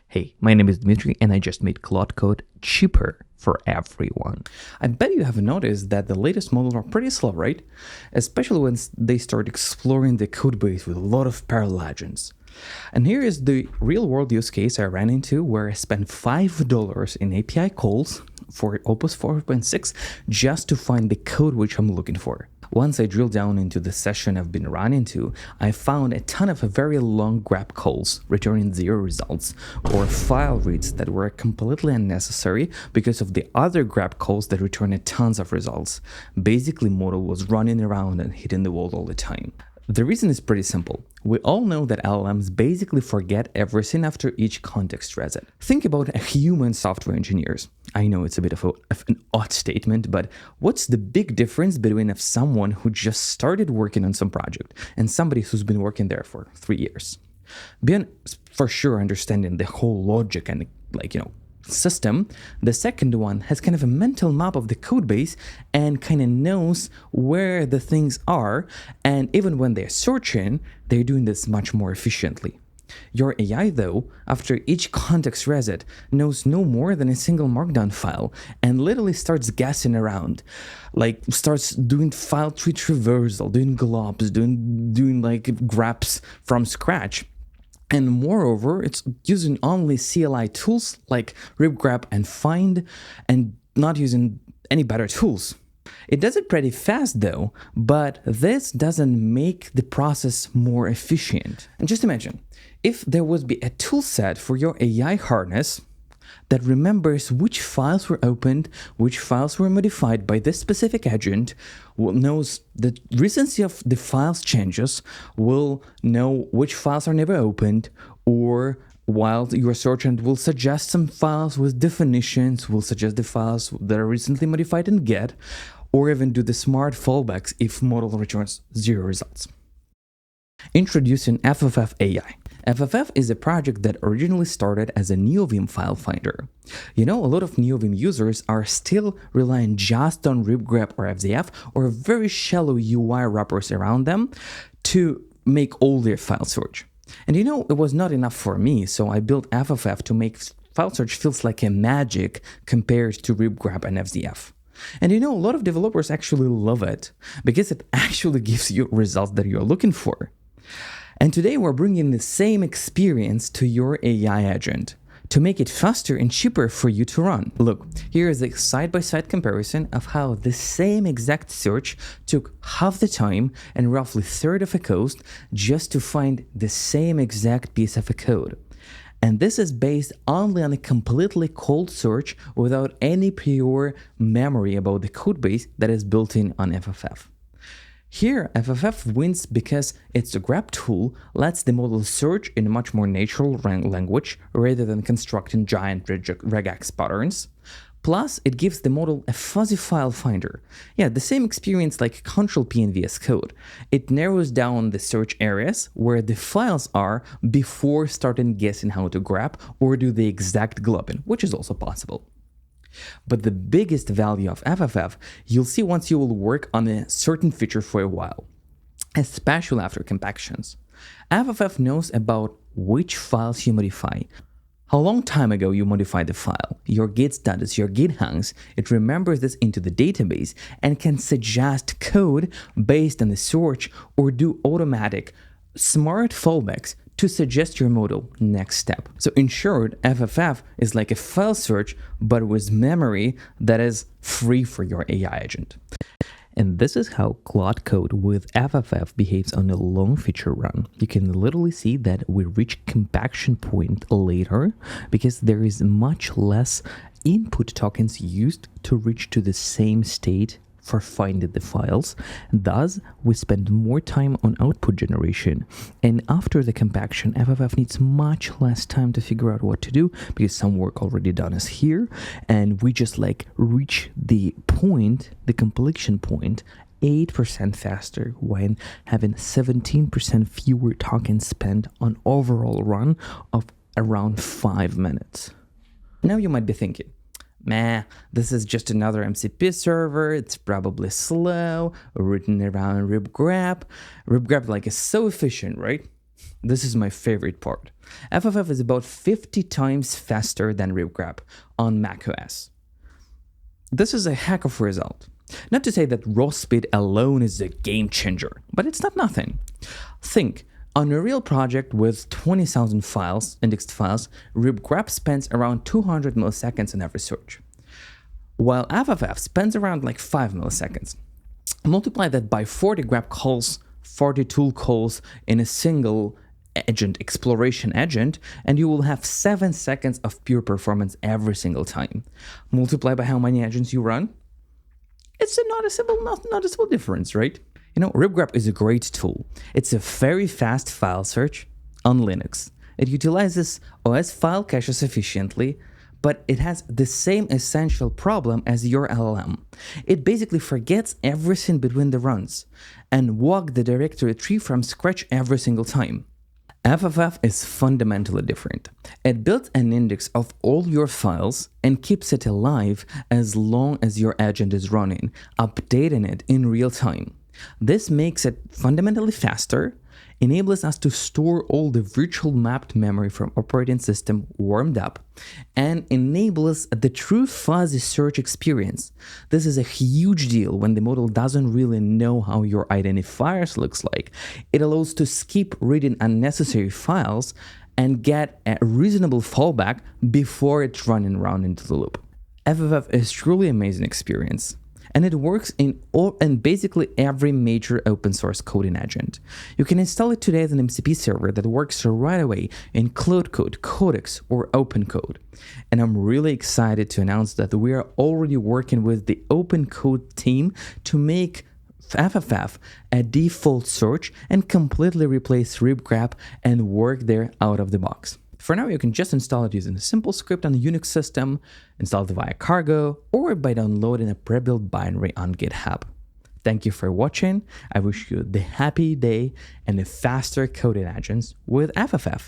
Hey, my name is Dmitry and I just made Claude Code cheaper for everyone. I bet you have noticed that the latest models are pretty slow, right? Especially when they start exploring the codebase with a lot of parallel agents. And here is the real-world use case I ran into where I spent $5 in API calls for Opus 4.6 just to find the code which I'm looking for. Once I drilled down into the session I've been running to, I found a ton of very long grep calls returning 0 results, or file reads that were completely unnecessary because of the other grep calls that returned tons of results. Basically, model was running around and hitting the wall all the time. The reason is pretty simple. We all know that LLMs basically forget everything after each context reset. Think about human software engineers. I know it's a bit of an odd statement, but what's the big difference between someone who just started working on some project and somebody who's been working there for 3 years? Beyond for sure understanding the whole logic and system, the second one has kind of a mental map of the code base and kind of knows where the things are, and even when they're searching, they're doing this much more efficiently. Your AI, though, after each context reset, knows no more than a single markdown file and literally starts guessing around, starts doing file tree traversal, doing globs, doing greps from scratch. And moreover, it's using only CLI tools like ripgrep and find, and not using any better tools. It does it pretty fast though, but this doesn't make the process more efficient. And just imagine, if there would be a tool set for your AI harness that remembers which files were opened, which files were modified by this specific agent, knows the recency of the files changes, will know which files are never opened, or while your search engine will suggest some files with definitions, will suggest the files that are recently modified in get, or even do the smart fallbacks if model returns 0 results. Introducing fff-ai. FFF is a project that originally started as a NeoVim file finder. A lot of NeoVim users are still relying just on ripgrep or FZF or very shallow UI wrappers around them to make all their file search. And it was not enough for me, so I built FFF to make file search feels like a magic compared to ripgrep and FZF. And a lot of developers actually love it because it actually gives you results that you're looking for. And today we're bringing the same experience to your AI agent to make it faster and cheaper for you to run. Look, here is a side-by-side comparison of how the same exact search took half the time and roughly third of a cost just to find the same exact piece of a code. And this is based only on a completely cold search without any prior memory about the codebase that is built in on FFF. Here, FFF wins because its grep tool lets the model search in a much more natural language rather than constructing giant regex patterns. Plus, it gives the model a fuzzy file finder. Yeah, the same experience like Ctrl-P in VS Code. It narrows down the search areas where the files are before starting guessing how to grep or do the exact globbing, which is also possible. But the biggest value of FFF you'll see once you will work on a certain feature for a while, especially after compactions. FFF knows about which files you modify, how long time ago you modified the file, your git status, your git hangs. It remembers this into the database and can suggest code based on the search or do automatic smart fallbacks to suggest your model next step. So in short, FFF is like a file search, but with memory that is free for your AI agent. And this is how Claude Code with FFF behaves on a long feature run. You can literally see that we reach compaction point later because there is much less input tokens used to reach to the same state for finding the files. Thus, we spend more time on output generation. And after the compaction, FFF needs much less time to figure out what to do because some work already done is here. And we just reach the point, the completion point, 8% faster when having 17% fewer tokens spent on overall run of around 5 minutes. Now you might be thinking, this is just another MCP server, it's probably slow, written around ripgrep. Ripgrep is so efficient, right? This is my favorite part. FFF is about 50 times faster than ripgrep on macOS. This is a heck of a result. Not to say that raw speed alone is a game changer, but it's not nothing. Think, on a real project with 20,000 files, indexed files, ripgrep spends around 200 milliseconds in every search, while FFF spends around like 5 milliseconds. Multiply that by 40 grep calls, 40 tool calls in a single agent, exploration agent, and you will have 7 seconds of pure performance every single time. Multiply by how many agents you run. It's a noticeable difference, right? You know, ripgrep is a great tool. It's a very fast file search on Linux. It utilizes OS file caches efficiently, but it has the same essential problem as your LLM. It basically forgets everything between the runs and walks the directory tree from scratch every single time. FFF is fundamentally different. It builds an index of all your files and keeps it alive as long as your agent is running, updating it in real time. This makes it fundamentally faster, enables us to store all the virtual mapped memory from operating system warmed up, and enables the true fuzzy search experience. This is a huge deal when the model doesn't really know how your identifiers looks like. It allows to skip reading unnecessary files and get a reasonable fallback before it's running around into the loop. FFF is truly amazing experience. And it works in basically every major open source coding agent. You can install it today as an MCP server that works right away in Claude Code, Codex, or OpenCode. And I'm really excited to announce that we are already working with the OpenCode team to make FFF a default search and completely replace ripgrep and work there out of the box. For now, you can just install it using a simple script on a Unix system, install it via cargo, or by downloading a pre-built binary on GitHub. Thank you for watching. I wish you the happy day and the faster coding agents with FFF.